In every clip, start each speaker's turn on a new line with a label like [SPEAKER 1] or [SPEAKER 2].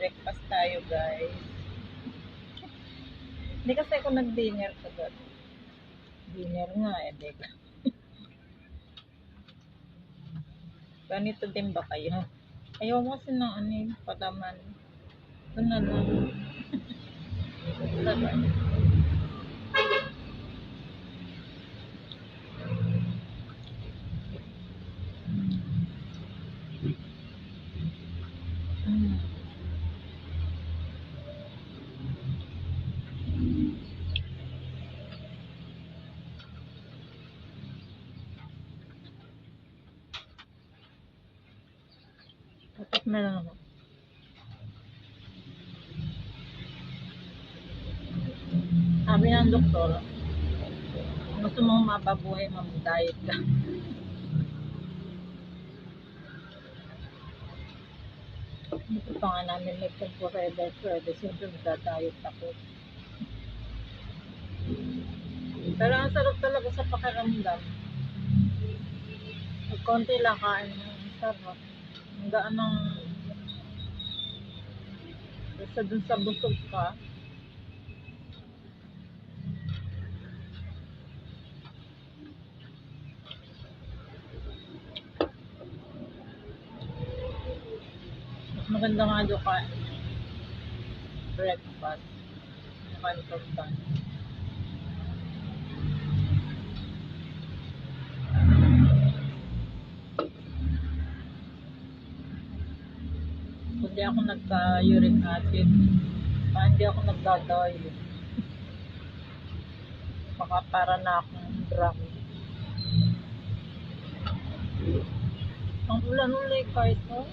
[SPEAKER 1] Breakfast tayo, guys. Hindi kasi ako nag-dinner kagabi. Dinner nga eh, deka. Ganito din ba kayo? Ayaw mo kasi ng ano yung palaman. Ito na lang. Sabay. Tapos meron ako. Sabi ng doktor, gusto mong mapabuhay, mag-diet ka. Ito pa nga namin may forever, siyempre magda-diet ako. Pero ang sarap talaga sa pakiramdam. Pag konti lang kain mo, ang sarap. Ang gaan ng basta dun sa busog ka. Mas maganda nga doon ka breakfast. Kanton. Hindi ako nagka-uric acid. Hindi ako nagdadayo. Baka para na akong drunk. Ang ulan ulit kahit no?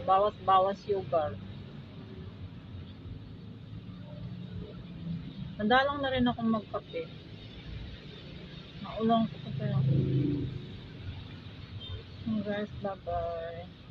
[SPEAKER 1] Bawas-bawas sugar. Madalang na rin ako magkape. Naulang ko pa lang. Guys, bye-bye.